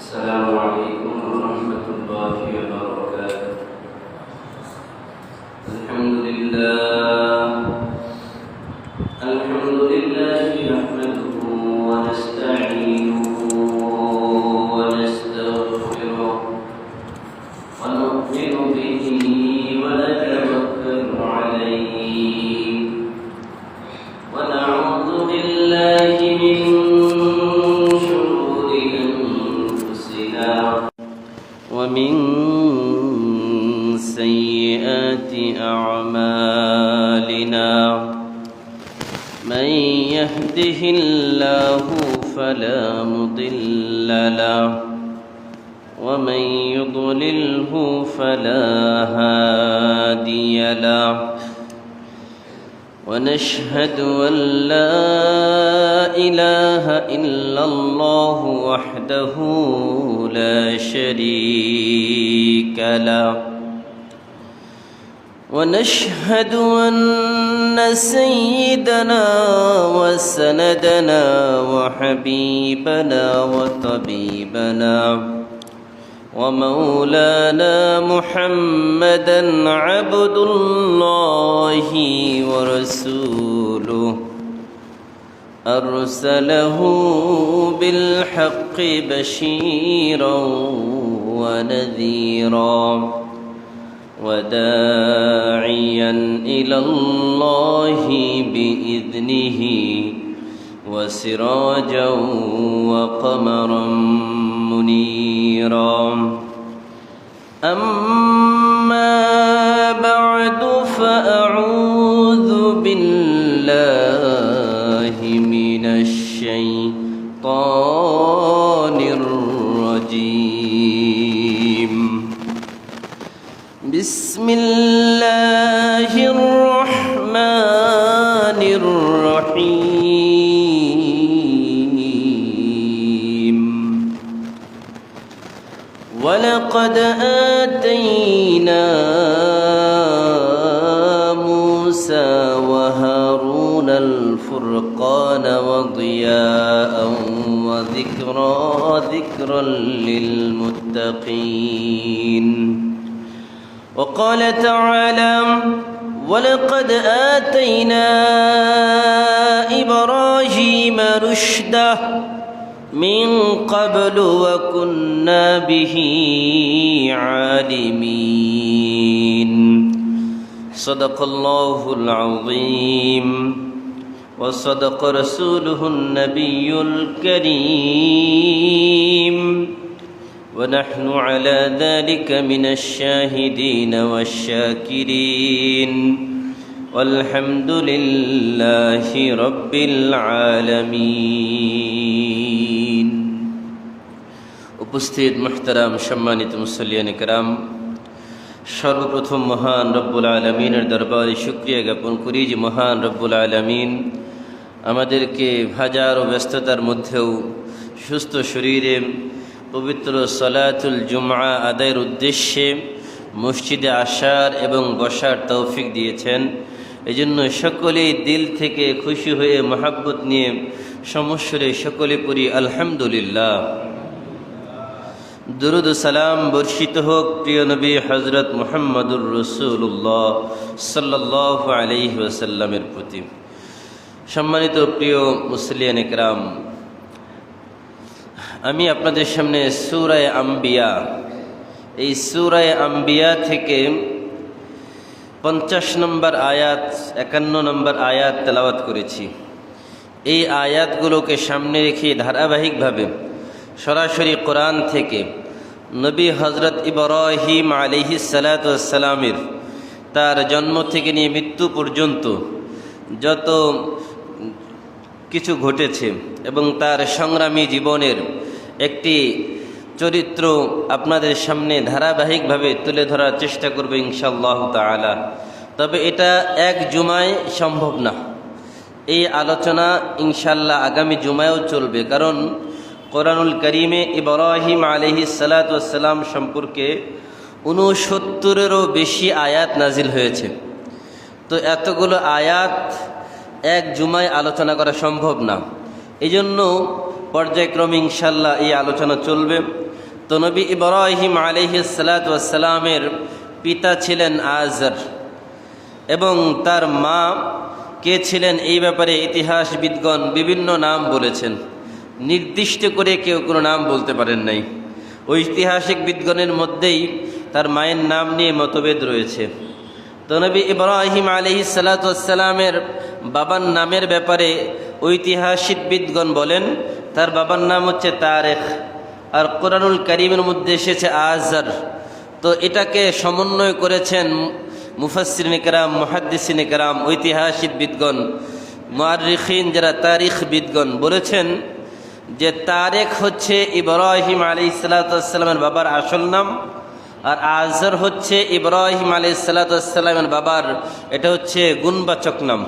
السلام عليكم ورحمة الله وبركاته. الحمد لله نحمده ونستعينه ونستغفره ونؤمن به ونتوكل عليه ونعوذ بالله من شرور أنفسنا ومن سيئات أعمالنا. من يهده الله فلا مضل له ومن يضلله فلا هادي له. ونشهد أن لا إله إلا الله وحده لا شريك له. ونشهد أن سيدنا وسندنا وحبيبنا وطبيبنا ومولانا محمدا عبد الله ورسوله أرسله بالحق بشيرا ونذيرا وداعيا إلى الله بإذنه وسراجا وقمرا منيرا. أما بعد فأعوذ بالله من الشيطان الرجيم. بسم الله الرحمن الرحيم. ولقد آتينا موسى وهارون الفرقان وضياء وذكرا للمتقين. وقال تعالى: ولقد آتينا إبراهيم رشده من قبل وكنا به عالمين. صدق الله العظيم وصدق رسوله النبي الكريم ونحن على ذلك من الشاهدين والشاكرين والحمد لله رب العالمين. উপস্থিত মুহতারাম সম্মানিত মুসল্লিয়ান কিরাম, সর্বপ্রথম মহান রব্বুল আলামিনের দরবারে শুকরিয়া জ্ঞাপন করি যে মহান রব্বুল আলামিন আমাদেরকে হাজারো ব্যস্ততার মধ্যেও সুস্থ শরীরে পবিত্র সালাতুল জুমআ আদায়ের উদ্দেশ্যে মসজিদে আসার এবং বসার তৌফিক দিয়েছেন। এজন্য সকলেই দিল থেকে খুশি হয়ে মহাব্বত নিয়ে সমস্বরে সকলে পড়ি আলহামদুলিল্লাহ। দুরুদ ও সালাম বর্ষিত হোক প্রিয় নবী হযরত মুহাম্মদুর রাসূলুল্লাহ সাল্লাল্লাহু আলাইহি ওয়াসাল্লামের প্রতি। সম্মানিত প্রিয় মুসলিয়ান ইকরাম, আমি আপনাদের সামনে সূরা আম্বিয়া, এই সূরা আম্বিয়া থেকে 50 নম্বর আয়াত 51 নম্বর আয়াত তেলাওয়াত করেছি। এই আয়াতগুলোকে সামনে রেখে ধারাবাহিকভাবে সরাসরি কোরআন থেকে নবী হযরত ইব্রাহিম আলাইহিস সালাতু ওয়াস সালামের তার জন্ম থেকে নিয়ে মৃত্যু পর্যন্ত যত কিছু ঘটেছে এবং তার সংগ্রামী জীবনের একটি চরিত্র আপনাদের সামনে ধারাবাহিকভাবে তুলে ধরার চেষ্টা করব ইনশাআল্লাহ তাআলা। তবে এটা এক জুমায় সম্ভব না। এই আলোচনা ইনশাআল্লাহ আগামী জুমায়ও চলবে, কারণ কোরআনুল কারীমে ইব্রাহিম আলাইহিস সালাতু ওয়াস সালাম সম্পর্কে 69-এরও বেশি আয়াত নাজিল হয়েছে। তো এতগুলো আয়াত এক জুমায় আলোচনা করা সম্ভব না। এই জন্য পর্যায়ক্রমে ইনশাল্লাহ এই আলোচনা চলবে। তো নবী ইব্রাহিম আলাইহিস সালাতু ওয়াস সালামের পিতা ছিলেন আজর এবং তার মা কে ছিলেন এই ব্যাপারে ইতিহাসবিদগণ বিভিন্ন নাম বলেছেন, নির্দিষ্ট করে কেউ কোনো নাম বলতে পারেন নাই। ঐতিহাসিক বিদগণের মধ্যেই তার মায়ের নাম নিয়ে মতভেদ রয়েছে। তো নবী ইব্রাহিম আলাইহিস সালাতু ওয়াস সালামের বাবার নামের ব্যাপারে ঐতিহাসিকবিদগণ বলেন তার বাবার নাম হচ্ছে তারেখ, আর কোরআনুল কারীমের মধ্যে এসেছে আজর। তো এটাকে সমন্বয় করেছেন মুফাসসিরিন কেরাম, মুহাদ্দিসিন কেরাম, ঐতিহাসিকবিদগণ, মুআররিখিন যারা তারিখবিদগণ বলেছেন যে তারেখ হচ্ছে ইব্রাহিম আলাইহিস সালাতু ওয়াস সালামের বাবার আসল নাম, আর আজর হচ্ছে ইব্রাহিম আলাইহিস সালাতু ওয়াস সালামের বাবার, এটা হচ্ছে গুণবাচক নাম।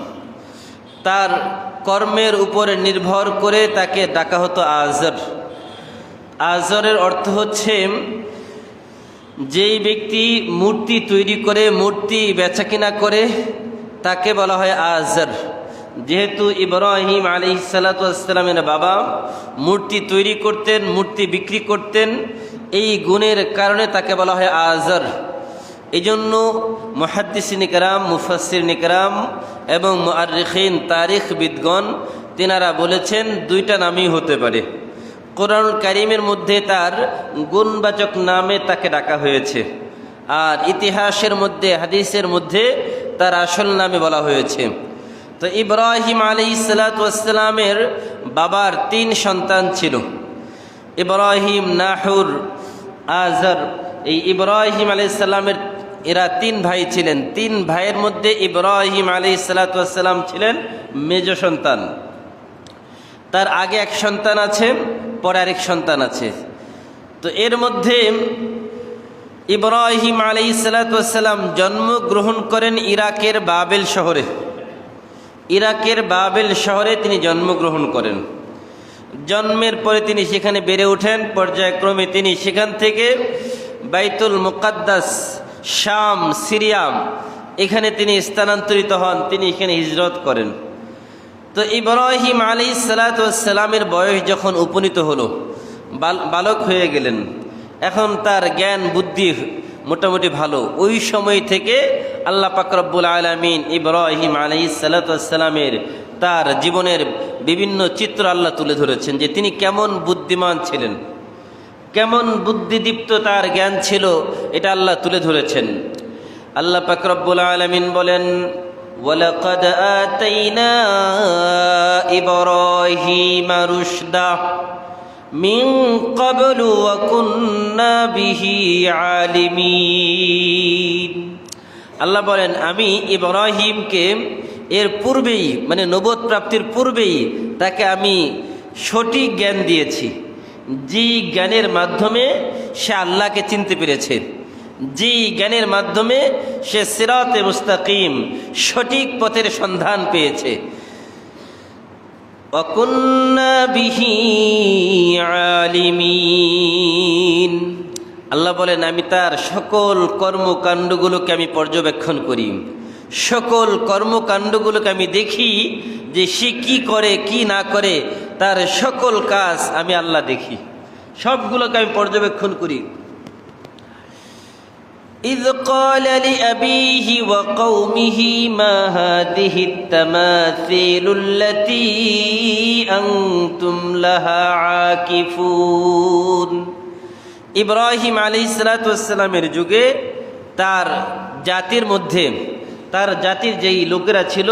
তার কর্মের উপরে নির্ভর করে তাকে ডাকা হতো আজর। আজরের অর্থ হচ্ছে যেই ব্যক্তি মূর্তি তৈরি করে, মূর্তি বেচাকিনা করে, তাকে বলা হয় আজর। যেহেতু ইব্রাহিম আলাইহিস সালাতু ওয়াস সালামের বাবা মূর্তি তৈরি করতেন, মূর্তি বিক্রি করতেন, এই গুণের কারণে তাকে বলা হয় আজর। এই জন্য মুহাদ্দিসিন কেরাম, মুফাসসিরিন কেরাম এবং মুআররিখিন তারিখবিদগণ তিনারা বলেছেন দুইটা নামই হতে পারে। কোরআনুল কারীমের মধ্যে তার গুণবাচক নামে তাকে ডাকা হয়েছে, আর ইতিহাসের মধ্যে, হাদিসের মধ্যে তার আসল নামে বলা হয়েছে। তো ইব্রাহিম আলাইহিস সালাতু ওয়াস সালামের বাবার 3 সন্তান ছিল, ইব্রাহিম, নাহুর, আজর। এই ইব্রাহিম আলাইহিস সালামের এরা 3 ভাই ছিলেন। 3 ভাইয়ের মধ্যে ইব্রাহিম আলাইহিস সালাতু ওয়াস সালাম ছিলেন মেজ সন্তান। তার আগে এক সন্তান আছে, পরে আরেক সন্তান আছে। তো এর মধ্যে ইব্রাহিম আলাইহিস সালাতু ওয়াস সালাম জন্মগ্রহণ করেন ইরাকের বাবেল শহরে। ইরাকের বাবেল শহরে তিনি জন্মগ্রহণ করেন। জন্মের পরে তিনি সেখানে বেড়ে ওঠেন। পর্যায়ক্রমে তিনি সেখান থেকে বাইতুল মুকাদ্দাস, শাম, সিরিয়া, এখানে তিনি স্থানান্তরিত হন, তিনি এখানে হিজরত করেন। তো ইব্রাহিম আলাইহিস সালাতু ওয়াস সালামের বয়স যখন উপনীত হলো, বালক হয়ে গেলেন, এখন তার জ্ঞান বুদ্ধি মোটামুটি ভালো। ওই সময় থেকে আল্লাহ পাক রব্বুল আলামিন ইব্রাহিম আলাইহিস সালাতু ওয়াস সালামের তার জীবনের বিভিন্ন চিত্র আল্লাহ তুলে ধরেছেন যে তিনি কেমন বুদ্ধিমান ছিলেন, কেমন বুদ্ধিদীপ্ত তার জ্ঞান ছিল, এটা আল্লাহ তুলে ধরেছেন। আল্লাহ পাক রব্বুল আলামিন বলেন, ওয়ালাকাদ আতাইনা ইব্রাহিমা রুশদা মিন ক্বাবলু ওয়া কুন্না বিহি আলিমিন। আল্লাহ বলেন, আমি ইব্রাহিমকে এর পূর্বেই, মানে নবুয়ত প্রাপ্তির পূর্বেই তাকে আমি সঠিক জ্ঞান দিয়েছি, যে জ্ঞানের মাধ্যমে সে আল্লাহকে চিনতে পেরেছে, যে জ্ঞানের মাধ্যমে সে সিরাতে মুস্তাকিম, সঠিক পথের সন্ধান পেয়েছে। ওয়া কুন্না বিহি আলিমিন। আল্লাহ বলেন, আমি তার সকল কর্মকাণ্ডগুলোকে আমি পর্যবেক্ষণ করি, সকল কর্মকাণ্ডগুলোকে আমি দেখি যে সে কি করে কি না করে, তার সকল কাজ আমি আল্লাহ দেখি, সবগুলোকে আমি পর্যবেক্ষণ করি। إذ قال لأبيه وقومه ما هذه التماثيل التي أنتم لها عاكفون। ইব্রাহিম আলাইহিস সালাতু ওয়াস সালামের যুগে তার জাতির মধ্যে, তার জাতির যেই লোকেরা ছিল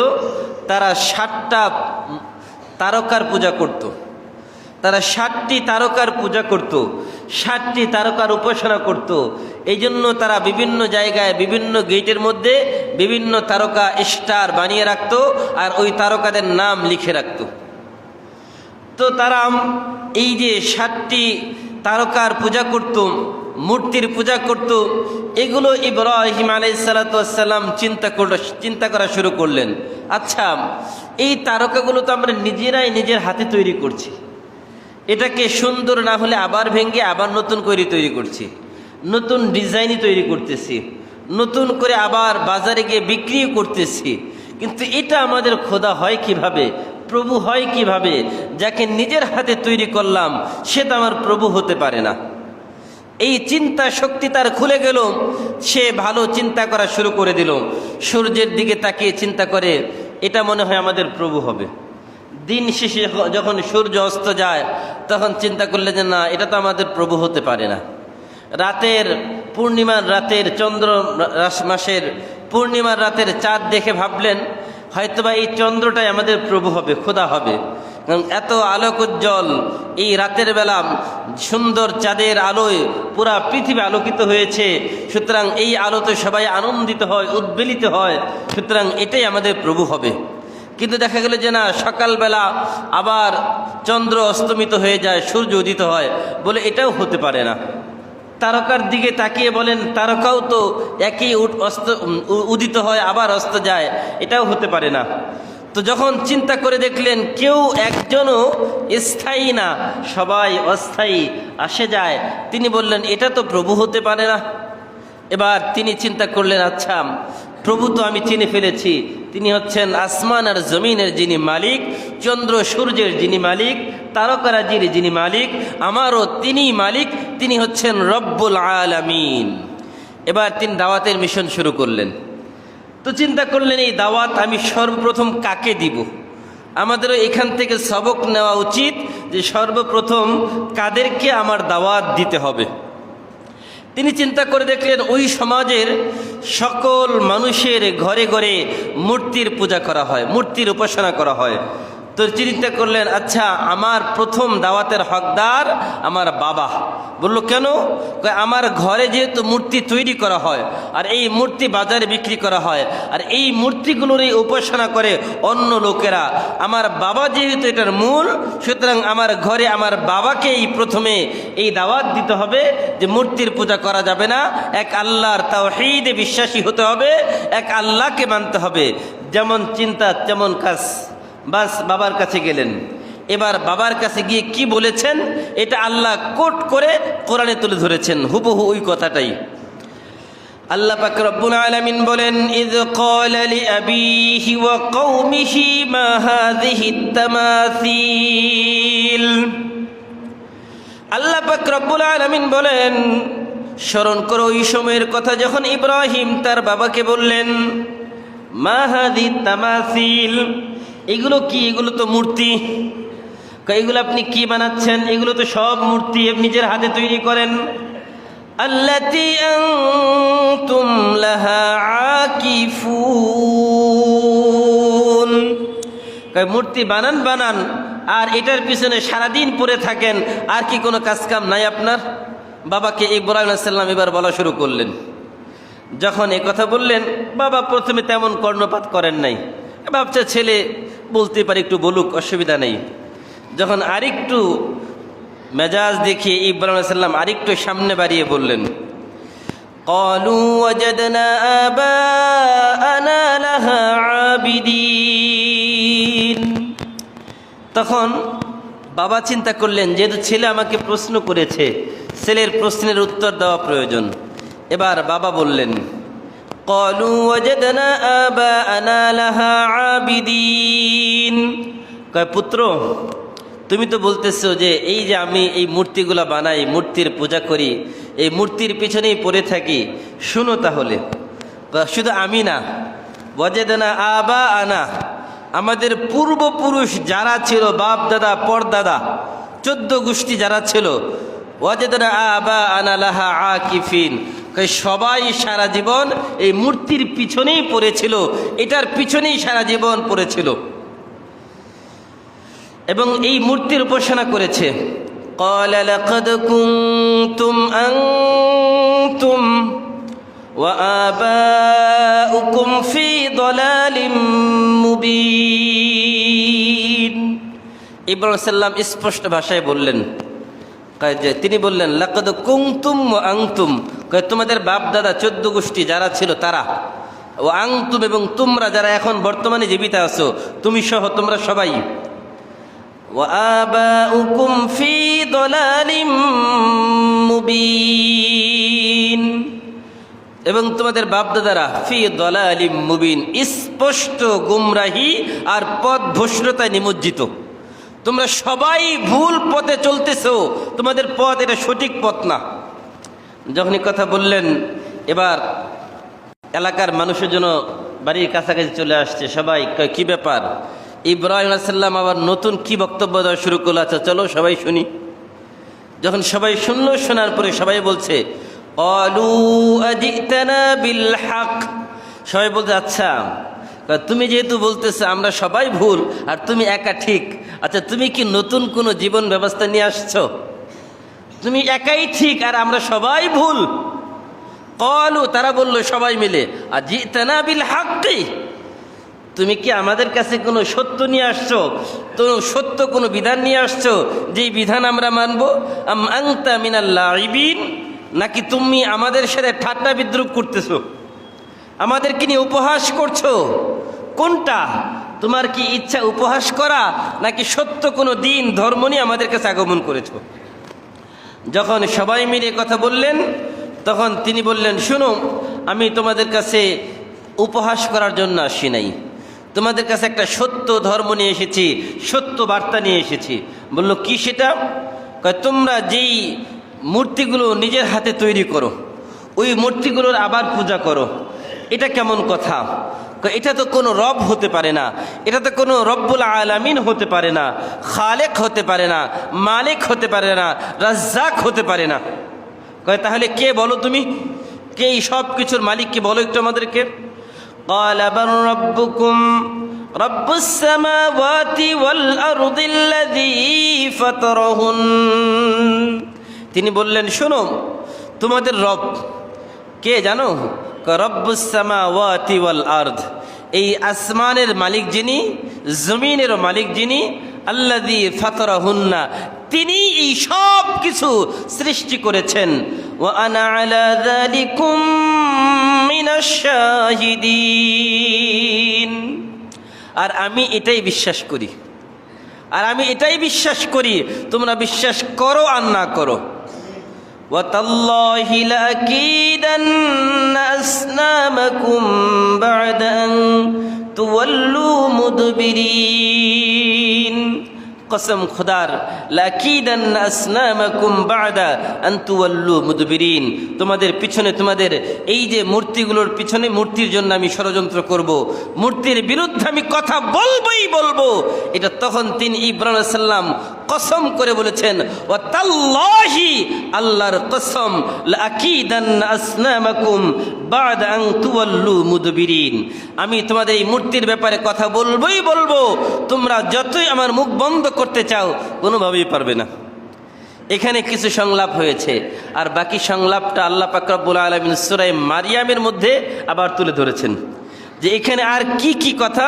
তারা 7টা তারকার পূজা করত। তারা 7টি তারকার পূজা করত, 7টি তারকার উপাসনা করত। এই জন্য তারা বিভিন্ন জায়গায়, বিভিন্ন গেটের মধ্যে বিভিন্ন তারকা স্টার বানিয়ে রাখত, আর ওই তারকাদের নাম লিখে রাখত। তো তারা এই যে 7টি তারকার পূজা করত, মূর্তির পূজা করত, এগুলো ইব্রাহিম আলাইহিস সালাতু ওয়াস সালাম চিন্তা করা শুরু করলেন। আচ্ছা, এই তারকাগুলো তো আমরা নিজেরাই নিজের হাতে তৈরি করছি, এটাকে সুন্দর না হলে আবার ভেঙে আবার নতুন করে তৈরি করছি, নতুন ডিজাইনই তৈরি করতেছি, নতুন করে আবার বাজারে গিয়ে বিক্রিও করতেছি, কিন্তু এটা আমাদের খোদা হয় কিভাবে, প্রভু হয় কিভাবে? যাকে নিজের হাতে তৈরি করলাম সে তো আমার প্রভু হতে পারে না। এই চিন্তা শক্তি তার খুলে গেল, সে ভালো চিন্তা করা শুরু করে দিল। সূর্যের দিকে তাকিয়ে চিন্তা করে, এটা মনে হয় আমাদের প্রভু হবে। দিন শেষে যখন সূর্য অস্ত যায় তখন চিন্তা করলে যে না, এটা তো আমাদের প্রভু হতে পারে না। রাতের পূর্ণিমার রাতের চন্দ্র মাসের পূর্ণিমার রাতের চাঁদ দেখে ভাবলেন হয়তোবা এই চন্দ্রটাই আমাদের প্রভু হবে, খোদা হবে। কারণ এত আলোক উজ্জ্বল এই রাতের বেলা সুন্দর চাঁদের আলোয় পুরা পৃথিবী আলোকিত হয়েছে, সুতরাং এই আলোতে সবাই আনন্দিত হয়, উদ্বেলিত হয়, সুতরাং এটাই আমাদের প্রভু হবে। কিন্তু দেখা গেল যে না, সকালবেলা আবার চন্দ্র অস্তমিত হয়ে যায়, সূর্য উদিত হয়, বলে এটাও হতে পারে না। তারকার দিকে তাকিয়ে বলেন তারকাও তো একই উদিত হয় আবার অস্ত যায়, এটাও হতে পারে না। তো যখন চিন্তা করে দেখলেন কেউ একজনও স্থায়ী না, সবাই অস্থায়ী, আসে যায়, তিনি বললেন এটা তো প্রভু হতে পারে না। এবার তিনি চিন্তা করলেন, আচ্ছা প্রভু তো আমি চিনে ফেলেছি, তিনি হচ্ছেন আসমান আর জমিনের যিনি মালিক, চন্দ্র সূর্যের যিনি মালিক, তারকারাজির যিনি মালিক, আমারও তিনি মালিক, তিনি হচ্ছেন রব্বুল আলামিন। এবার তিনি দাওয়াতের মিশন শুরু করলেন। তো চিন্তা করলেন এই দাওয়াত আমি সর্বপ্রথম কাকে দিব। আমাদেরও এখান থেকে সবক নেওয়া উচিত যে সর্বপ্রথম কাদেরকে আমার দাওয়াত দিতে হবে। তিনি চিন্তা করে দেখলেন ওই সমাজের সকল মানুষের ঘরে ঘরে মূর্তির পূজা করা হয়, মূর্তির উপাসনা করা হয়। তো চিন্তা করলেন আচ্ছা আমার প্রথম দাওয়াতের হকদার আমার বাবা। বলল কেন? আমার ঘরে যেহেতু মূর্তি তৈরি করা হয় আর এই মূর্তি বাজারে বিক্রি করা হয় আর এই মূর্তিগুলোরই উপাসনা করে অন্য লোকেরা, আমার বাবা যেহেতু এটার মূল, সুতরাং আমার ঘরে আমার বাবাকেই প্রথমে এই দাওয়াত দিতে হবে যে মূর্তির পূজা করা যাবে না, এক আল্লাহর তাওহীদে বিশ্বাসী হতে হবে, এক আল্লাহকে মানতে হবে। যেমন চিন্তা তেমন কাজ। বাস বাবার কাছে গেলেন। এবার বাবার কাছে গিয়ে কি বলেছেন এটা আল্লাহ কোট করে কোরআনে তুলে ধরেছেন, হুবহু ওই কথাটাই। আল্লাহ পাক রব্বুল আলামিন বলেন, ইয ক্বালা লিআবিহি ওয়া কওমিহি মা হাযিহিত তামাসিল। আল্লাহ পাক রব্বুল আলামিন বলেন, স্মরণ করো ওই সময়ের কথা যখন ইব্রাহিম তার বাবাকে বললেন, মা হাযিহিত তামাসিল, এগুলো কি? এগুলো তো মূর্তি। এগুলো আপনি কি বানাচ্ছেন? এগুলো তো সব মূর্তি, নিজের হাতে তৈরি করেন। আল্লাতী আনতুম লাহা আকিফুন, মূর্তি বানান বানান আর এটার পিছনে সারাদিন পড়ে থাকেন, আর কি কোনো কাজ কাম নাই আপনার? বাবাকে ইব্রাহিম আলাইহিস সালাম এবার বলা শুরু করলেন। যখন এই কথা বললেন, বাবা প্রথমে তেমন কর্ণপাত করেন নাই, ভাবছে ছেলে বলতে পারে, একটু বলুক, অসুবিধা নেই। যখন আরেকটু মেজাজ দেখিয়ে ইব্রাহিম আলাইহিস সালাম আরেকটু সামনে বাড়িয়ে বললেন, ক্বালু ওয়াজাদনা আবাআনা লাহা আবিদিন। তখন বাবা চিন্তা করলেন যেহেতু ছেলে আমাকে প্রশ্ন করেছে, ছেলের প্রশ্নের উত্তর দেওয়া প্রয়োজন। এবার বাবা বললেন, ক্বালু ওয়াজাদনা আবাআনা লাহা আবিদিন। কয় পুত্র, তুমি তো বলতেছো যে এই যে আমি এই মূর্তিগুলা বানাই, মূর্তির পূজা করি, এই মূর্তির পিছনেই পড়ে থাকি। শুনো তাহলে, শুধু আমি না, ওয়াজাদনা আবাআনা, আমাদের পূর্বপুরুষ যারা ছিল, বাপ দাদা পরদাদা 14 গোষ্ঠী যারা ছিল, ওয়াজাদনা আবাআনা লাহা আকিফিন, সবাই সারা জীবন এই মূর্তির পিছনেই পড়েছিল, এটার পিছনেই সারা জীবন পড়েছিল এবং এই মূর্তির উপাসনা করেছে। ক্বালা লাকাদ কুনতুম আনতুম ওয়া আবাউকুম ফি দালালিম মুবিন। ইব্রাহিম আলাইহিস সালাম স্পষ্ট ভাষায় বললেন, তিনি বললেন লাকাদ কুনতুম ওয়া আনতুম, তোমাদের বাপ দাদা 14 গোষ্ঠী যারা ছিল তারা, ও আনতুম এবং তোমরা যারা এখন বর্তমানে জীবিত আছো, তুমি সহ তোমরা সবাই, ওয়া আবাউকুম ফি দালালিম মুবিন, এবং তোমাদের বাপ দাদারা ফি দালালিম মুবিন, স্পষ্ট গুমরাহি আর পথভ্রষ্টতায় নিমজ্জিত। তোমরা সবাই ভুল পথে চলতেছো, তোমাদের পথ এটা সঠিক পথ না। যখনই কথা বললেন, এবার এলাকার মানুষের জন্য বাড়ির কাছাকাছি চলে আসছে। সবাই কয়, কি ব্যাপার? ইব্রাহিম আলাইহিস সালাম আবার নতুন কি বক্তব্য দেওয়া শুরু করলো? আচ্ছা চলো সবাই শুনি। যখন সবাই শুনলো, শোনার পরে সবাই বলছে, ক্বালু আজিতানা বিল হক। সবাই বলতে, আচ্ছা তুমি যেহেতু বলতেছো আমরা সবাই ভুল আর তুমি একা ঠিক, আচ্ছা তুমি কি নতুন কোনো জীবন ব্যবস্থা নিয়ে আসছো? তুমি একাই ঠিক আর আমরা সবাই ভুল? ক্বালু, তারা বলল সবাই মিলে, আজিতানা বিল হক, তুমি কি আমাদের কাছে কোনো সত্য নিয়ে আসছো? তো সত্য কোনো বিধান নিয়ে আসছো যেই বিধান আমরা মানবো? আম আনতা মিনাল লাইবিন, নাকি তুমি আমাদের সাথে ঠাট্টা বিদ্রুপ করতেছো, আমাদেরকে নিয়ে উপহাস করছো? কোনটা? তোমার কি ইচ্ছা উপহাস করা, নাকি সত্য কোনো দিন ধর্ম নিয়ে আমাদের কাছে আগমন করেছো? যখন সবাই মিলে কথা বললেন, তখন তিনি বললেন, শুনো, আমি তোমাদের কাছে উপহাস করার জন্য আসি নাই, তোমাদের কাছে একটা সত্য ধর্ম নিয়ে এসেছি, সত্য বার্তা নিয়ে এসেছি। বলল, কি সেটা? কয়, তোমরা যেই মূর্তিগুলো নিজের হাতে তৈরি করো, ওই মূর্তিগুলোর আবার পূজা করো, এটা কেমন কথা? এটা তো কোনো রব হতে পারে না, এটা তো কোনো রব্বুল আলামিন হতে পারে না, খালেক হতে পারে না, মালিক হতে পারে না, রাজ্জাক হতে পারে না। কয়, তাহলে কে বলো তুমি? কে এই সব কিছুর মালিক? কে বলো একটু আমাদেরকে। قال بل ربكم رب السماوات والأرض الذي فطرهن। তিনি বললেন, শোনো, তোমাদের রব কে জানো? রব্বুস সামাওয়াতি ওয়াল আরদ, এই আসমানের মালিক যিনি, জমিনেরও মালিক যিনি, আল্লাযী ফাতারাহুন্না, তিনি এই সব কিছু সৃষ্টি করেছেন। ওয়া আনা আলা যালিকুম মিনাশ শাহিদিন, আর আমি এটাই বিশ্বাস করি, আর আমি এটাই বিশ্বাস করি, তোমরা বিশ্বাস করো আর না করো। وَتَاللَّهِ لَأَكِيدَنَّ أَصْنَامَكُمْ بَعْدَ أَن تُوَلُّوا مُدْبِرِينَ। কসম খোদার, লাকিদান্না আসনামাকুম বা'দা আন তুওয়াল্লু মুদবিরিন, তোমাদের পিছনে, তোমাদের এই যে মূর্তিগুলোর পিছনে, মূর্তির জন্য আমি ষড়যন্ত্র করব, মূর্তির বিরুদ্ধে আমি কথা বলবোই বলবো। এটা তখন তিনি ইব্রাহিম আলাইহিস সালাম কসম করে বলেছেন, ওয়া তাল্লাহি, আল্লাহর কসম, লাকিদান্না আসনামাকুম বা'দা আন তুওয়াল্লু মুদবিরিন, আমি তোমাদের এই মূর্তির ব্যাপারে কথা বলবোই বলবো, তোমরা যতই আমার মুখ বন্ধ করতে চাও কোনোভাবেই পারবে না। এখানে কিছু সংলাপ হয়েছে, আর বাকি সংলাপটা আল্লাহ পাক রব্বুল আলামিন সূরা মারিয়ামের মধ্যে আবার তুলে ধরেছেন, যে এখানে আর কি কি কথা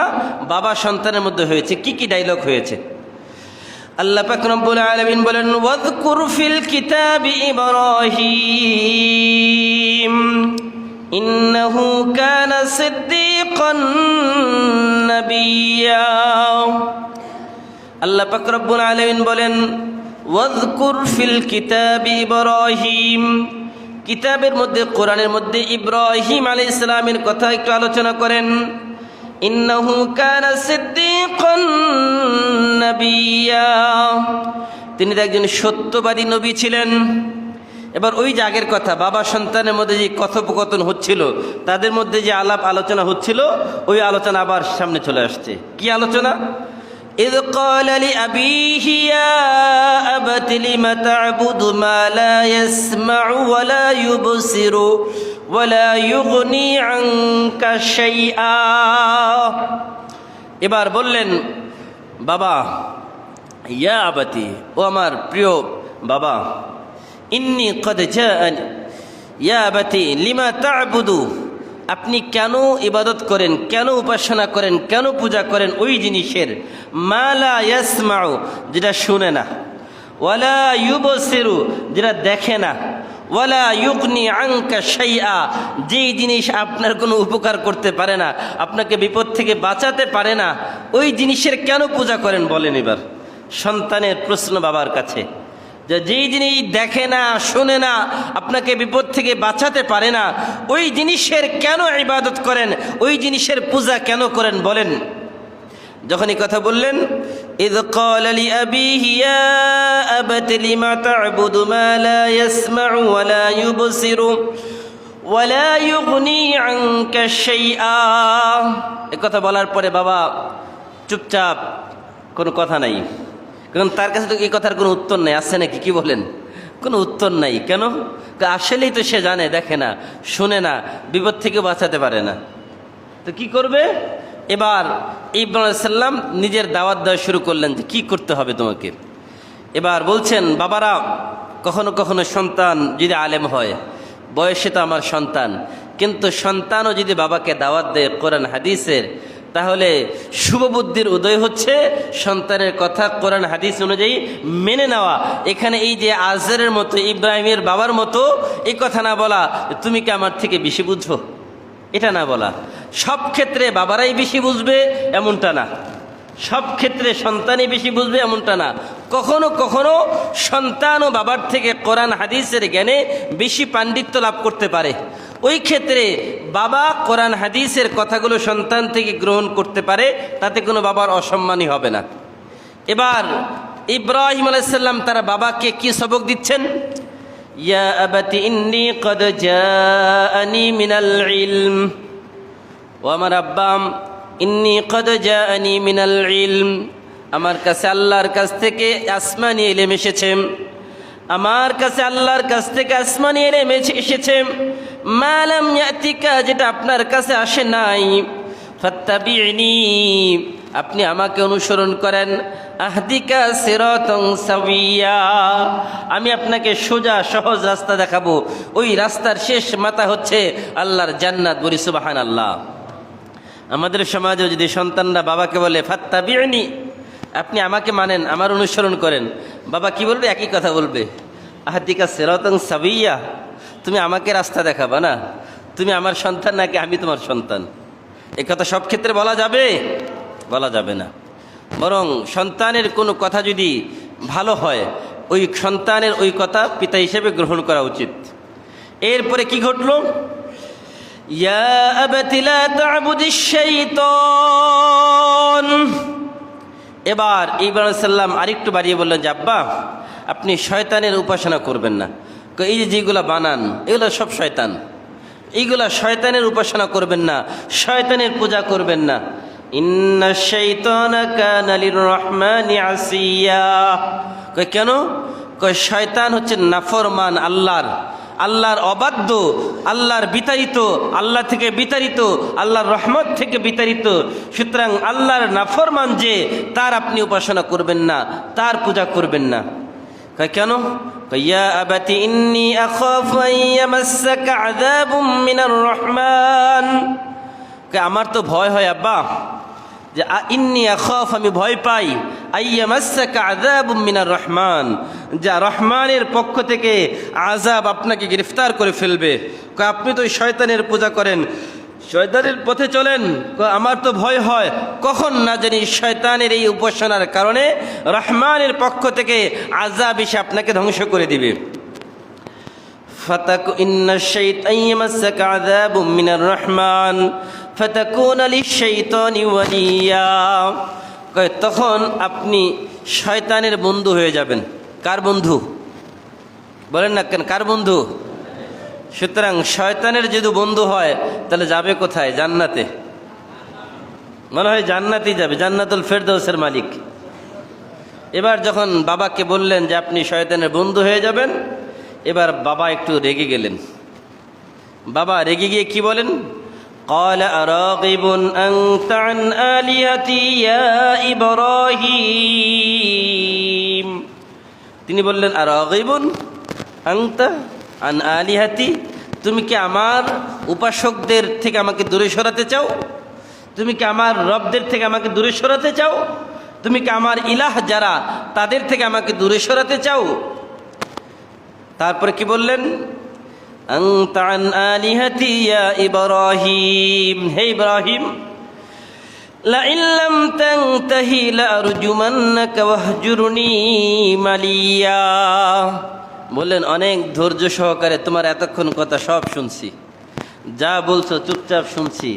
বাবা সন্তানের মধ্যে হয়েছে, কি কি ডায়লগ হয়েছে। আল্লাহ পাক রব্বুল আলামিন বলেন, ওয়াযকুর ফিল কিতাবি ইব্রাহিম ইন্নাহু কানা সিদ্দীকান নাবিয়্যা। আল্লাহ পাক রব্বুল আলামিন বলেন, ওয়াযকুর ফিল কিতাবি ইব্রাহিম, কিতাবের মধ্যে, কোরআনের মধ্যে ইব্রাহিম আলাইহিস সালামের কথা একটু আলোচনা করেন। ইন্নাহু কানা সিদ্দীকান নাবিয়্যা, তিনি তো একজন সত্যবাদী নবী ছিলেন। এবার ওই যে আগের কথা, বাবা সন্তানের মধ্যে যে কথোপকথন হচ্ছিল, তাদের মধ্যে যে আলাপ আলোচনা হচ্ছিল, ওই আলোচনা আবার সামনে চলে আসছে। কি আলোচনা? إذ قال لأبيه يا أبت لم تعبد ما لا يسمع ولا يبصر ولا يغني عنك شيئا। এবার বললেন, বাবা, ইয়া আবাতি, ও আমার প্রিয় বাবা, ইন্নী কদ জাআনি, ইয়া আবাতি লিমা তা'বুদু, আপনি কেন ইবাদত করেন, কেন উপাসনা করেন, কেন পূজা করেন ওই জিনিসের, মা লা ইয়াসমাউ, যেটা শুনে না, ওয়ালা ইউবসিরু, যেটা দেখে না, ওয়ালা ইউগনি আনকা শাইআ, যেই জিনিস আপনার কোনো উপকার করতে পারে না, আপনাকে বিপদ থেকে বাঁচাতে পারে না, ওই জিনিসের কেন পূজা করেন বলেন। এবার সন্তানের প্রশ্ন বাবার কাছে, যে যেই জিনিস দেখে না, শোনে না, আপনাকে বিপদ থেকে বাঁচাতে পারে না, ওই জিনিসের কেন ইবাদত করেন, ওই জিনিসের পূজা কেন করেন বলেন। যখন এই কথা বললেন, إذ قال لأبيه يا أبت لم تعبد ما لا يسمع ولا يبصر ولا يغني عنك شيئا। এই কথা বলার পরে বাবা চুপচাপ, কোনো কথা নাই, কারণ তার কাছে তো এই কথার কোনো উত্তর নেই। আছে নাকি? কি বলেন? কোনো উত্তর নাই। কেন? আসলেই তো সে জানে, দেখে না, শুনে না, বিপদ থেকে বাঁচাতে পারে না, তো কি করবে? এবার ইব্রাহিম আলাইহিস সালাম নিজের দাওয়াত দেওয়া শুরু করলেন যে কি করতে হবে তোমাকে। এবার বলছেন, বাবারা, কখনো কখনো সন্তান যদি আলেম হয়, বয়সে তো আমার সন্তান, কিন্তু সন্তানও যদি বাবাকে দাওয়াত দেয় কোরআন হাদিসের, তাহলে শুভবুদ্ধির উদয় হচ্ছে সন্তানের কথা কোরআন হাদিস অনুযায়ী মেনে নেওয়া। এখানে এই যে আজরের মতো, ইব্রাহিমের বাবার মতো এই কথা না বলা, তুমি কি আমার থেকে বেশি বুঝছো, এটা না বলা। সব ক্ষেত্রে বাবারাই বেশি বুঝবে এমনটা না, সব ক্ষেত্রে সন্তানই বেশি বুঝবে এমনটা না। কখনো কখনো সন্তানও বাবার থেকে কোরআন হাদিসের জ্ঞানে বেশি পাণ্ডিত্য লাভ করতে পারে। ওই ক্ষেত্রে বাবা কোরআন হাদিসের কথাগুলো সন্তান থেকে গ্রহণ করতে পারে, তাতে কোনো বাবার অসম্মানই হবে না। এবার ইব্রাহিম আলাইহিস সালাম তার বাবাকে কি সবক দিচ্ছেন? ইয়া আবাতি ইন্নী কদ জাআনি মিনাল ইলম, ও আমার আব্বা, ইন্নী কদ জাআনি মিনাল ইলম, আমার কাছে আল্লাহর কাছ থেকে আসমানি ইলম এসেছে, আমার কাছে আল্লাহর কাছ থেকে আসমানি ইলম এসেছে। মা লাম ইয়াতিকা, যেটা আপনার কাছে আসে নাই। ফাত্তাবিউনি, আপনি আমাকে অনুসরণ করেন। আহদিকা সিরাতান সাওয়িয়া, আমি আপনাকে সোজা সহজ রাস্তা দেখাবো। ওই রাস্তার শেষ মাথা হচ্ছে আল্লাহর জান্নাত। বলি সুবহানাল্লাহ। আমাদের সমাজে যদি সন্তানরা বাবাকে বলে ফাত্তাবিউনি, আপনি আমাকে মানেন, আমার অনুসরণ করেন, বাবা কি বলবে? একই কথা বলবে, আহদিকা সিরাতান সাওয়িয়া, তুমি আমাকে রাস্তা দেখাবা না, তুমি আমার সন্তান নাকি আমি তোমার সন্তান? এই কথা সব ক্ষেত্রে বলা যাবে? বলা যাবে না। বরং সন্তানের কোনো কথা যদি ভালো হয়, ওই সন্তানের ওই কথা পিতা হিসেবে গ্রহণ করা উচিত। এরপরে কি ঘটলো? ইয়া আবাতি লা তা'বুদিশ শাইতান। এবার ইব্রাহিম আলাইহিস সালাম আরেকটু বাড়িয়ে বললেন যে আব্বা, আপনি শয়তানের উপাসনা করবেন না। এই যে যেগুলা বানান, এগুলো সব শয়তান, এইগুলা শয়তানের উপাসনা করবেন না, শয়তানের পূজা করবেন না। ইন্নাশ শাইতানা কানা লির-রহমানি আসিয়া। কেন? শয়তান হচ্ছে নাফরমান, আল্লাহর অবাধ্য, আল্লাহর বিতাড়িত, আল্লাহ থেকে বিতাড়িত, আল্লাহর রহমত থেকে বিতাড়িত। সুতরাং আল্লাহর নাফরমান যে, তার আপনি উপাসনা করবেন না, তার পূজা করবেন না। কেন? ইয়া আবাতি ইন্নী আখাফু আন ইয়ামাসসাকা আযাবুম মিনার রহমান। আমার তো ভয় হয় আব্বা, যে ইন্নী আখাফ, আমি ভয় পাই, আইয়ামাসসাকা আযাবুম মিনার রহমান, যা রহমানের পক্ষ থেকে আযাব আপনাকে গ্রেফতার করে ফেলবে। আপনি তো শয়তানের পূজা করেন, শয়তানের পথে চলেন, আমার তো ভয় হয় কখন না জানি শয়তানের এই উপাসনার কারণে রহমানের পক্ষ থেকে আযাব এসে আপনাকে ধ্বংস করে দিবে। ফাতাকু ইন্নাশ শাইতান ইয়ামাসসাকা আযাবুম মিনার রহমান ফাতাকুনা লিশ-শাইতানি ওয়ালিয়া। তখন আপনি শয়তানের বন্ধু হয়ে যাবেন। কার বন্ধু? বলেন না কেন, কার বন্ধু? সুতরাং শয়তানের যদি বন্ধু হয় তাহলে যাবে কোথায়? জান্নাতে। মনে হয় জান্নাতেই যাবে, জান্নাতুল ফেরদৌসের মালিক। এবার যখন বাবাকে বললেন যে আপনি শয়তানের বন্ধু হয়ে যাবেন, এবার বাবা একটু রেগে গেলেন। বাবা রেগে গিয়ে কি বলেন? قال أراغب أنت عن آلهتي يا إبراهيم। তিনি বললেন আরাগিবুন আনতা আন আলিহাতি, তুমি কি আমার উপাসকদের থেকে আমাকে দূরে সরাতে চাও? তুমি কি আমার রবদের থেকে আমাকে দূরে সরাতে চাও? তুমি কি আমার ইলাহ যারা, তাদের থেকে আমাকে দূরে সরাতে চাও? তারপরে কি বললেন? আনতা আন আলিহাতি ইয়া ইব্রাহিম, হে ইব্রাহিম, লা ইন লাম তানতাহি লা আরজুমান্নাকা ওয়াহজুরনি মালিয়া। বললেন অনেক ধৈর্য সহকারে তোমার এতক্ষণ কথা সব শুনছি, যা বলছো চুপচাপ শুনছি,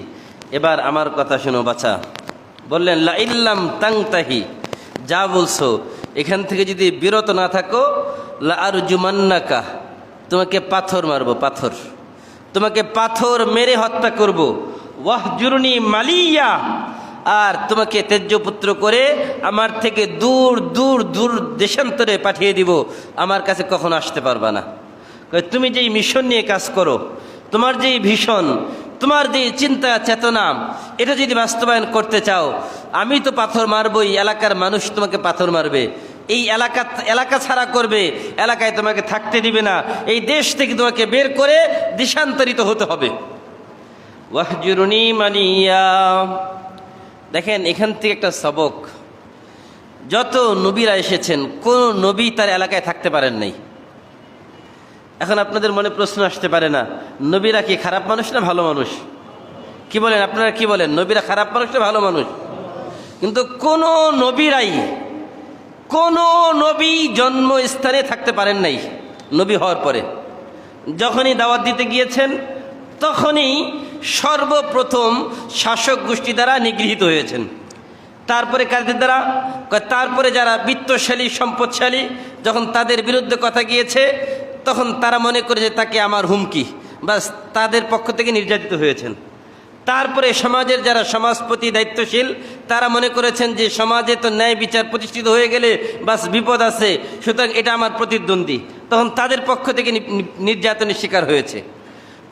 এবার আমার কথা শোনো বাছা। বললেন লা ইন লাম তানতাহি, যা বলছো এখান থেকে যদি বিরত না থাকো, লা আরজুমান্নাকা, তোমাকে পাথর মারবো, পাথর, তোমাকে পাথর মেরে হত্যা করব। ওয়াহজুরনি মালিয়া, আর তোমাকে তেজ্যপুত্র করে আমার থেকে দূর দূর দূর দেশান্তরে পাঠিয়ে দিব, আমার কাছে কখনো আসতে পারবা না। তুমি যেই মিশন নিয়ে কাজ করো, তোমার যেই ভীষণ, তোমার যে চিন্তা চেতনা, এটা যদি বাস্তবায়ন করতে চাও, আমি তো পাথর মারবই, এলাকার মানুষ তোমাকে পাথর মারবে, এই এলাকা ছাড়া করবে, এলাকায় তোমাকে থাকতে দিবে না, এই দেশ থেকে তোমাকে বের করে দেশান্তরিত হতে হবে। ওয়াহজুরনি মালিয়া। দেখেন এখান থেকে একটা সবক, যত নবীরা এসেছেন কোন নবী তার এলাকায় থাকতে পারেন নাই। এখন আপনাদের মনে প্রশ্ন আসতে পারে না, নবীরা কি খারাপ মানুষ না ভালো মানুষ? কি বলেন আপনারা, কি বলেন, নবীরা খারাপ মানুষ না ভালো মানুষ? কিন্তু কোন নবী জন্মস্থানে থাকতে পারেন নাই। নবী হওয়ার পরে যখনই দাওয়াত দিতে গিয়েছেন, তখনই সর্বপ্রথম শাসক গোষ্ঠী দ্বারা নিগৃহীত হয়েছেন। তারপরে কাদের দ্বারা? তারপরে যারা বিত্তশালী সম্পদশালী, যখন তাদের বিরুদ্ধে কথা গিয়েছে, তখন তারা মনে করে যে তাকে আমার হুমকি, বাস তাদের পক্ষ থেকে নির্যাতিত হয়েছেন। তারপরে সমাজের যারা সমাজপতি দায়িত্বশীল, তারা মনে করেছেন যে সমাজে তো ন্যায় বিচার প্রতিষ্ঠিত হয়ে গেলে বাস বিপদ আছে, সুতরাং এটা আমার প্রতিদ্বন্দ্বী, তখন তাদের পক্ষ থেকে নির্যাতনের শিকার হয়েছে।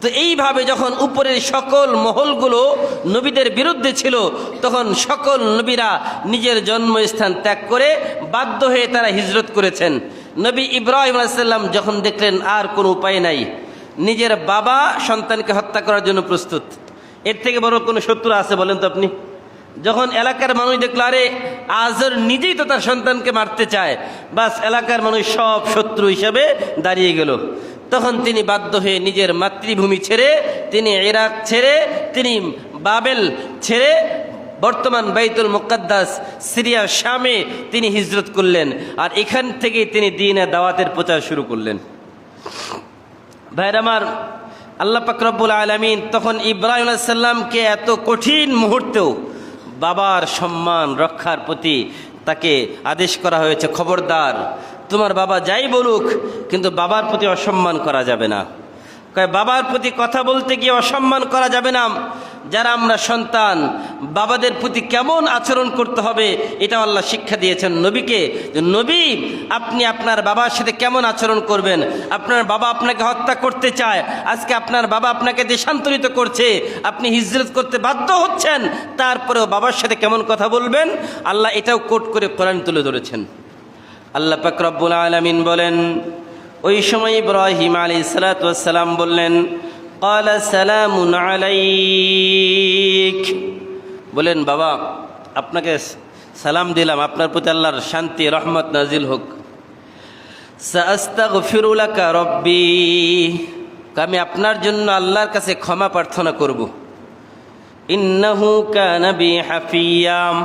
তো এইভাবে যখন উপরের সকল মহলগুলো নবীদের বিরুদ্ধে ছিল, তখন সকল নবীরা নিজের জন্মস্থান ত্যাগ করে বাধ্য হয়ে তারা হিজরত করেছেন। নবী ইব্রাহিম আলাইহিস সালাম যখন দেখলেন আর কোনো উপায় নাই, নিজের বাবা সন্তানকে হত্যা করার জন্য প্রস্তুত, এর থেকে বড় কোনো শত্রু আছে বলেন তো আপনি? যখন এলাকার মানুষ দেখলো আরে আজর নিজেই তো তার সন্তানকে মারতে চায়, বাস এলাকার মানুষ সব শত্রু হিসাবে দাঁড়িয়ে গেল। তখন তিনি বাধ্য হয়ে নিজের মাতৃভূমি ছেড়ে, তিনি ইরাক ছেড়ে, তিনি বাবেল ছেড়ে বর্তমান বাইতুল মুকাদ্দাস সিরিয়া শামে তিনি হিজরত করলেন, আর এখান থেকে তিনি দ্বীনের দাওয়াতের প্রচার শুরু করলেন। ভাইরা আমার, আল্লাহ পাক রব্বুল আলামিন তখন ইব্রাহিম আলাইহিস সালামকে এত কঠিন মুহূর্তেও বাবার সম্মান রক্ষার প্রতি তাকে আদেশ করা হয়েছে, খবরদার তোমার বাবা যাই বলুক, কিন্তু বাবার প্রতি অসম্মান করা যাবে না। বাবার প্রতি কথা বলতে গিয়ে অসম্মান করা যাবে না। যারা আমরা সন্তান, বাবাদের প্রতি কেমন আচরণ করতে হবে এটা আল্লাহ শিক্ষা দিয়েছেন নবীকে। নবী, আপনি আপনার বাবার সাথে কেমন আচরণ করবেন? আপনার বাবা আপনাকে হত্যা করতে চায়, আজকে আপনার বাবা আপনাকে দেশান্তরিত করছে, আপনি হিজরত করতে বাধ্য হচ্ছেন, তারপরেও বাবার সাথে কেমন কথা বলবেন, আল্লাহ এটাও কোট করে কোরআন তুলে ধরেছেন। আল্লাহ পাক রব্বুল আলামিন বলেন, ওই সময় ইব্রাহিম আলাইহিস সালাতু ওয়াস সালাম বললেন, ক্বালা সালামুন আলাইক, বলেন বাবা আপনাকে সালাম দিলাম, আপনার প্রতি আল্লাহর শান্তি রহমত নাজিল হোক। সাআস্তাগফিরু লাকা রব্বি, আমি আপনার জন্য আল্লাহর কাছে ক্ষমা প্রার্থনা করব। ইন্নাহু কানা বি হাফিয়াম,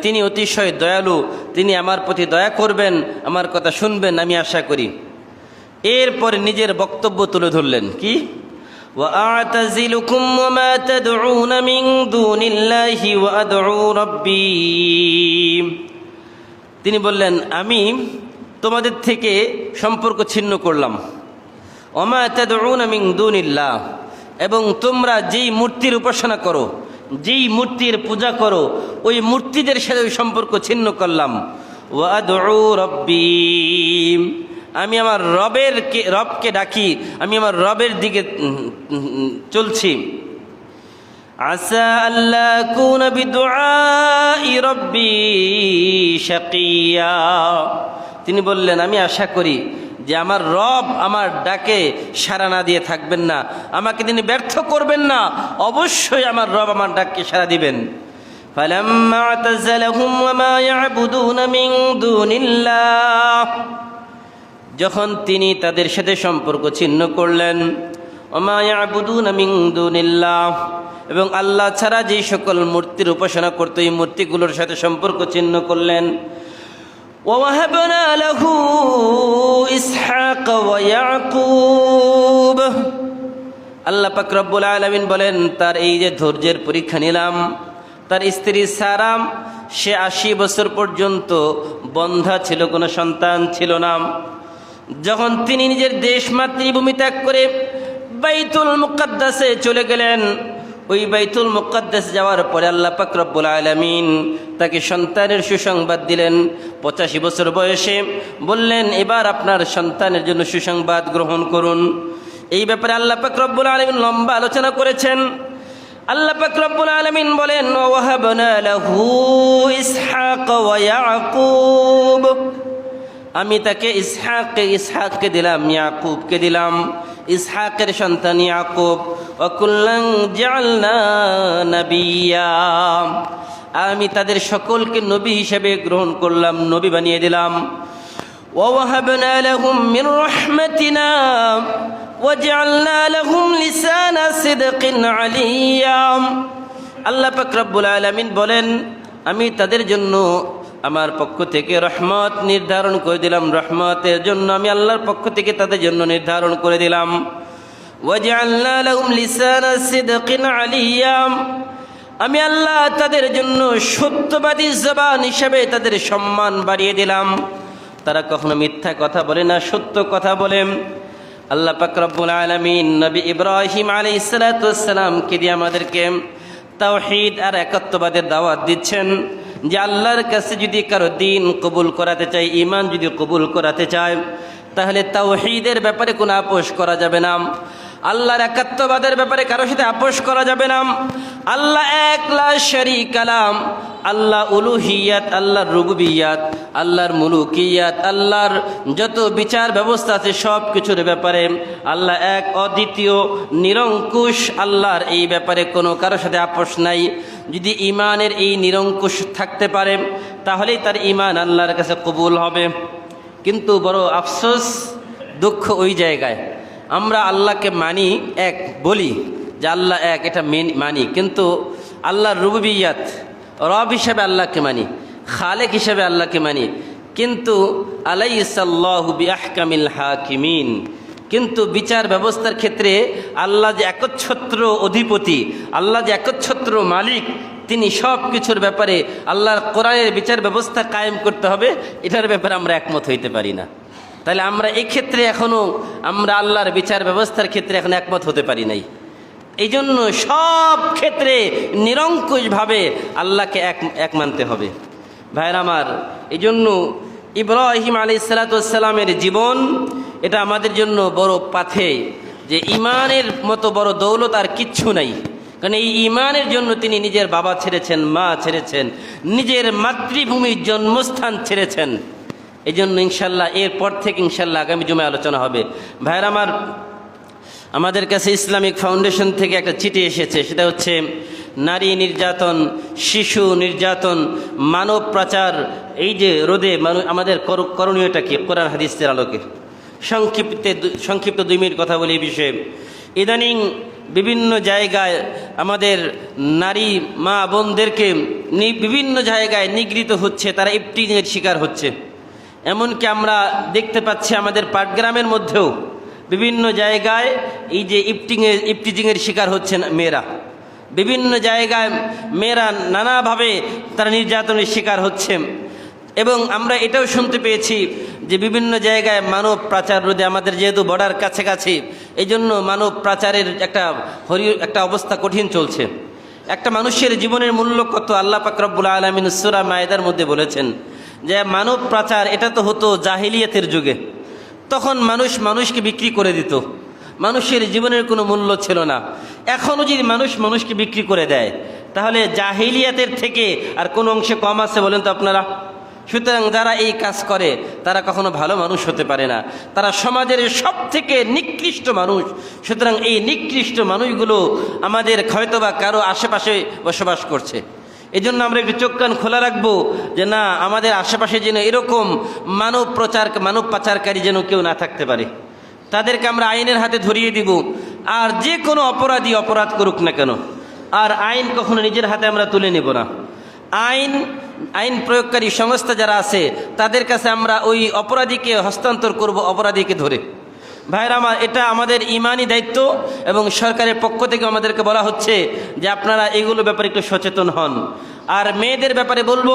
তিনি অতিশয় দয়ালু, তিনি আমার প্রতি দয়া করবেন, আমার কথা শুনবেন আমি আশা করি। এরপরে নিজের বক্তব্য তুলে ধরলেন, কি? وَأَعْتَزِلُكُمْ وَمَا تَدْعُونَ مِن دُونِ اللَّهِ وَأَدْعُو رَبِّي, তিনি বললেন আমি তোমাদের থেকে সম্পর্ক ছিন্ন করলাম। ওমা তাদউনা মিন দুনিল্লাহ, এবং তোমরা যেই মূর্তির উপাসনা করো, যেই মূর্তির পূজা করো, ওই মূর্তিদের সাথে ওই সম্পর্ক ছিন্ন করলাম। ওয়া আদউ রব্বি, আমি আমার রবকে ডাকি, আমি আমার রবের দিকে চলছি। আসা আল্লাহ কুনা বিদুআই রব্বি শাকিয়া, তিনি বললেন আমি আশা করি যে আমার রব আমার ডাকে সাড়া না দিয়ে থাকবেন না, আমাকে তিনি ব্যর্থ করবেন না, অবশ্যই আমার রব আমার ডাককে সাড়া দিবেন। ফালাম্মা আতাযালাহুম ওয়া মা ইয়াবুদুনা মিন দুনিল্লাহ, যখন তিনি তাদের সাথে সম্পর্ক ছিন্ন করলেন, ওয়া মা ইয়াবুদুনা মিন দুনিল্লাহ, এবং আল্লাহ ছাড়া যেই সকল মূর্তির উপাসনা করত এই মূর্তিগুলোর সাথে সম্পর্ক ছিন্ন করলেন। وَوَهَبْنَا لَهُ إِسْحَاقَ وَيَعْقُوبَ, আল্লাহ পাক রব্বুল আলামিন বলেন তার এই যে ধৈর্যের পরীক্ষা নিলাম, তার স্ত্রী সারা সে 80 বছর পর্যন্ত বন্ধা ছিল, কোনো সন্তান ছিল না। যখন তিনি নিজের দেশ মাতৃভূমি ত্যাগ করে বাইতুল মুকাদ্দাসে চলে গেলেন, ওই বাইতুল মুকাদ্দাস যাওয়ার পরে আল্লাহ পাক রব্বুল আলামিন তাকে সন্তানের সুসংবাদ দিলেন। 85 বছর বয়সে বললেন, এবার আপনার সন্তানের জন্য সুসংবাদ গ্রহণ করুন। এই ব্যাপারে আল্লাহ পাক রব্বুল আলামিন লম্বা আলোচনা করেছেন। আল্লাহ পাক রব্বুল আলামিন বলেন, ওয়াহাবনা লাহু ইসহাক ওয়া ইয়াকুব, আমি তাকে ইসহাককে দিলাম, ইয়াকুবকে দিলাম। ইসহাকের সন্তান ইয়াকুব। ওয়া কুল্লান জাআলনা নাবিয়্যা, আমি তাদের সকলকে নবী হিসেবে গ্রহণ করলাম, নবী বানিয়ে দিলাম। ওয়া ওয়াহাবনা লাহুম মির রাহমাতিনা ওয়া জাআলনা লাহুম লিসানা সিদকিন আলিয়্যা। আল্লাহ পাক রব্বুল আলামিন বলেন, আমি তাদের জন্য আমার পক্ষ থেকে রহমত নির্ধারণ করে দিলাম, রহমতের জন্য আমি আল্লাহর পক্ষ থেকে তাদের জন্য নির্ধারণ করে দিলাম। ওয়াজআলনা লাহুম লিসানা সিদকিন আলিয়্যা, আমি আল্লাহ তাদের জন্য সত্যবাদী জবান হিসেবে তাদের সম্মান বাড়িয়ে দিলাম। তারা কখনো মিথ্যা কথা বলে না, সত্য কথা বলে। আল্লাহ পাক রব্বুল আলামিন নবী ইব্রাহিম আলাইহিস সালাতু ওয়াস সালামকে দিয়ে আমাদেরকে তাওহীদ আর একত্ববাদের দাওয়াত দিচ্ছেন, যে আল্লাহর কাছে যদি কারো দিন কবুল করাতে চাই, ঈমান যদি কবুল করাতে চায়, তাহলে তাওহীদের ব্যাপারে কোনো আপোষ করা যাবে না। আল্লাহর একাত্মবাদের ব্যাপারে কারোর সাথে আপোষ করা যাবে না। আল্লাহ এক, লা শারীকা লাহ, আল্লাহ উলুহিয়াত, আল্লাহর রুবুবিয়াত, আল্লাহর মুলুকিয়াত, আল্লাহর যত বিচার ব্যবস্থা আছে সব কিছুর ব্যাপারে আল্লাহ এক, অদ্বিতীয়, নিরঙ্কুশ। আল্লাহর এই ব্যাপারে কোনো কারোর সাথে আপোষ নাই। যদি ঈমানের এই নিরঙ্কুশ থাকতে পারে তাহলেই তার ঈমান আল্লাহর কাছে কবুল হবে। কিন্তু বড় আফসোস, দুঃখ ওই জায়গায় আমরা আল্লাহকে মানি, এক বলি যে আল্লাহ এক, এটা মানি, কিন্তু আল্লাহর রুবুবিয়াত, রব হিসেবে আল্লাহকে মানি, খালেক হিসেবে আল্লাহকে মানি, কিন্তু আলাইসাল্লাহু বিআহকামিল হাকিমিন, কিন্তু বিচার ব্যবস্থার ক্ষেত্রে আল্লাহ যে একচ্ছত্র অধিপতি, আল্লাহ যে একচ্ছত্র মালিক, তিনি সব কিছুর ব্যাপারে আল্লাহর কোরআনের বিচার ব্যবস্থা কায়েম করতে হবে, এটার ব্যাপারে আমরা একমত হইতে পারি না। তাহলে আমরা এই ক্ষেত্রে এখনও আমরা আল্লাহর বিচার ব্যবস্থার ক্ষেত্রে এখন একমত হতে পারি নাই। এই জন্য সব ক্ষেত্রে নিরঙ্কুশভাবে আল্লাহকে এক মানতে হবে। ভাইরা আমার, এই জন্য ইব্রাহিম আলাইহিস সালাতু ওয়াস সালামের জীবন এটা আমাদের জন্য বড় পাথে, যে ঈমানের মতো বড় দৌলত আর কিচ্ছু নাই। কারণ এই ঈমানের জন্য তিনি নিজের বাবা ছেড়েছেন, মা ছেড়েছেন, নিজের মাতৃভূমির জন্মস্থান ছেড়েছেন। এই জন্য ইনশাল্লাহ এরপর থেকে ইনশাল্লাহ আগামী জুমায় আলোচনা হবে। ভাইরা আমার, আমাদের কাছে ইসলামিক ফাউন্ডেশন থেকে একটা চিঠি এসেছে, সেটা হচ্ছে নারী নির্যাতন, শিশু নির্যাতন, মানব পাচার, এই যে রোধে আমাদের করণীয়টা কি কোরআন হাদিসের আলোকে। সংক্ষিপ্ত 2 মিনিট কথা বলি এই বিষয়ে। ইদানিং বিভিন্ন জায়গায় আমাদের নারী মা বোনদেরকে বিভিন্ন জায়গায় নিগৃহীত হচ্ছে, তারা ইফটিংয়ের শিকার হচ্ছে। এমনকি আমরা দেখতে পাচ্ছি আমাদের পাটগ্রামের মধ্যেও বিভিন্ন জায়গায় এই যে ইফটিজিংয়ের শিকার হচ্ছেন মেয়েরা। বিভিন্ন জায়গায় মেয়েরা নানাভাবে তারা নির্যাতনের শিকার হচ্ছে। এবং আমরা এটাও শুনতে পেয়েছি যে বিভিন্ন জায়গায় মানব পাচার রোধে, আমাদের যেহেতু বর্ডার কাছাকাছি, এই জন্য মানব পাচারের একটা অবস্থা কঠিন চলছে। একটা মানুষের জীবনের মূল্য কত, আল্লাহ পাক রব্বুল আলামিন সূরা মায়েদার মধ্যে বলেছেন যে মানব পাচার এটা তো হতো জাহিলিয়াতের যুগে। তখন মানুষকে বিক্রি করে দিত, মানুষের জীবনের কোনো মূল্য ছিল না। এখনও যদি মানুষকে বিক্রি করে দেয়, তাহলে জাহিলিয়াতের থেকে আর কোন অংশে কম আছে বলেন তো আপনারা? সুতরাং যারা এই কাজ করে তারা কখনো ভালো মানুষ হতে পারে না, তারা সমাজের সব থেকে নিকৃষ্ট মানুষ। সুতরাং এই নিকৃষ্ট মানুষগুলো আমাদের হয়তোবা কারো আশেপাশে বসবাস করছে। এই জন্য আমরা একটু চোখ কান খোলা রাখবো যে না, আমাদের আশেপাশে যেন এরকম মানব পাচারকারী যেন কেউ না থাকতে পারে। তাদেরকে আমরা আইনের হাতে ধরিয়ে দিব। আর যে কোনো অপরাধী অপরাধ করুক না কেন, আর আইন কখনো নিজের হাতে আমরা তুলে নেব না। আইন প্রয়োগকারী সংস্থা যারা আছে তাদের কাছে আমরা ওই অপরাধীকে হস্তান্তর করব, অপরাধীকে ধরে। ভাইরা আমার, এটা আমাদের ইমানি দায়িত্ব এবং সরকারের পক্ষ থেকে আমাদেরকে বলা হচ্ছে যে আপনারা এগুলো ব্যাপারে একটু সচেতন হন। আর মেয়েদের ব্যাপারে বলবো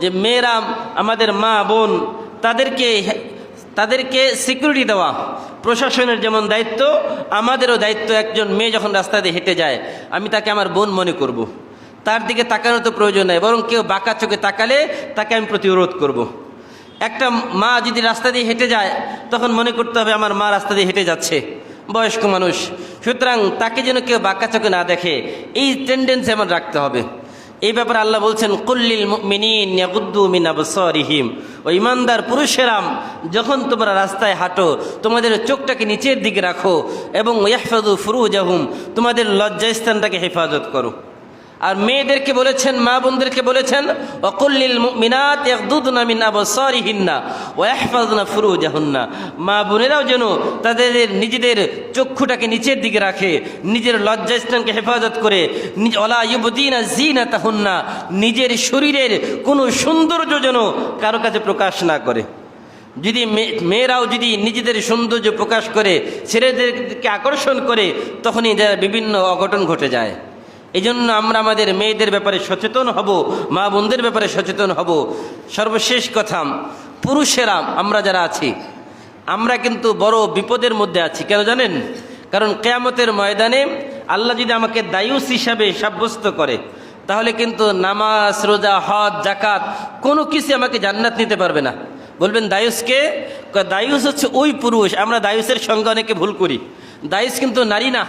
যে মেয়েরা আমাদের মা বোন, তাদেরকে সিকিউরিটি দেওয়া প্রশাসনের যেমন দায়িত্ব, আমাদেরও দায়িত্ব। একজন মেয়ে যখন রাস্তা দিয়ে হেঁটে যায়, আমি তাকে আমার বোন মনে করব। তার দিকে তাকানোর তো প্রয়োজন নেই, বরং কেউ বাঁকা চোখে তাকালে তাকে আমি প্রতিরোধ করব। একটা মা যদি রাস্তা দিয়ে হেঁটে যায়, তখন মনে করতে হবে আমার মা রাস্তা দিয়ে হেঁটে যাচ্ছে, বয়স্ক মানুষ, সুতরাং তাকে যেন কেউ বাঁকা চোখে না দেখে, এই টেন্ডেন্সি আমার রাখতে হবে। এই ব্যাপারে আল্লাহ বলছেন, কুল্লিল মুমিনিন ইয়াগুদ্দু মিন আবসারিহিম, ও ইমানদার পুরুষেরাম, যখন তোমরা রাস্তায় হাঁটো তোমাদের চোখটাকে নিচের দিকে রাখো এবং ইয়াহফাযু ফুরুজাহুম, তোমাদের লজ্জাস্থানটাকে হেফাজত করো। আর মেয়েদেরকে বলেছেন, মা বোনদেরকে বলেছেন, ওয়াকুল্লিল মুমিনাত ইয়াগদুদনা মিন আবসারিহিন্না ওয়া ইয়াহফাযনা ফুরুজাহুন্না, মা বোনেরাও যেন তাদের নিজেদের চক্ষুটাকে নিচের দিকে রাখে, নিজের লজ্জাস্থানকে হেফাজত করে, ওয়ালা ইউবদিনা যিনাতাহুন্না, নিজের শরীরের কোনো সৌন্দর্য যেন কারো কাছে প্রকাশ না করে। যদি মেয়েরাও যদি নিজেদের সৌন্দর্য প্রকাশ করে, ছেলেদেরকে আকর্ষণ করে, তখনই বিভিন্ন অঘটন ঘটে যায়। এই জন্য আমরা আমাদের মেয়েদের ব্যাপারে সচেতন হব, মা বোনদের ব্যাপারে সচেতন হব। সর্বশেষ কথা, পুরুষেরা আমরা যারা আছি, আমরা কিন্তু বড় বিপদের মধ্যে আছি। কেন জানেন? কারণ কিয়ামতের ময়দানে আল্লাহ যদি আমাকে দায়ুস হিসাবে সাব্যস্ত করে, তাহলে কিন্তু নামাজ, রোজা, হজ, জাকাত কোনো কিছু আমাকে জান্নাত নিতে পারবে না। বলবেন দায়ুসকে? দায়ুস হচ্ছে ওই পুরুষ। আমরা দায়ুসের সংজ্ঞা অনেকে ভুল করি। দায়ুস কিন্তু নারী না,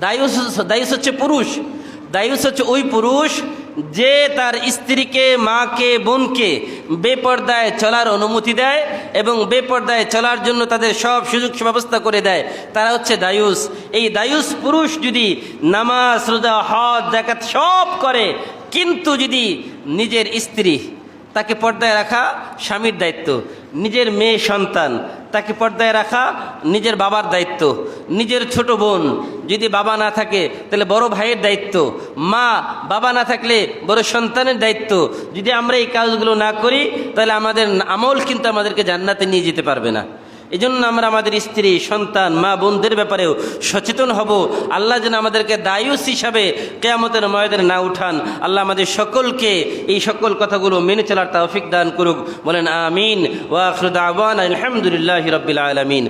দায়ুস হচ্ছে পুরুষ। দায়ুস হচ্ছে ওই পুরুষ যে তার স্ত্রীকে, মাকে, বোনকে বেপর্দায় চলার অনুমতি দেয় এবং বেপর্দায় চলার জন্য তাদের সব সুযোগ ব্যবস্থা করে দেয়, তারা হচ্ছে দায়ুস। এই দায়ুস পুরুষ যদি নামাজ, রোজা, হজ, যাকাত সব করে, কিন্তু যদি নিজের স্ত্রী, তাকে পর্দায় রাখা স্বামীর দায়িত্ব, নিজের মেয়ে সন্তান তাকে পর্দায় রাখা নিজের বাবার দায়িত্ব, নিজের ছোট বোন যদি বাবা না থাকে তাহলে বড় ভাইয়ের দায়িত্ব, মা বাবা না থাকলে বড় সন্তানের দায়িত্ব। যদি আমরা এই কাজগুলো না করি, তাহলে আমাদের আমল কিন্তু আমাদেরকে জান্নাতে নিয়ে যেতে পারবে না। এই জন্য আমরা আমাদের স্ত্রী, সন্তান, মা বোনদের ব্যাপারেও সচেতন হব। আল্লাহ যেন আমাদেরকে দায়ুস হিসাবে কিয়ামতের ময়দানে না উঠান। আল্লাহ আমাদের সকলকে এই সকল কথাগুলো মেনে চলার তৌফিক দান করুক। বলেন আমিন। ওয়া আখিরু দাওয়ানা আলহামদুলিল্লাহি রাব্বিল আলামিন।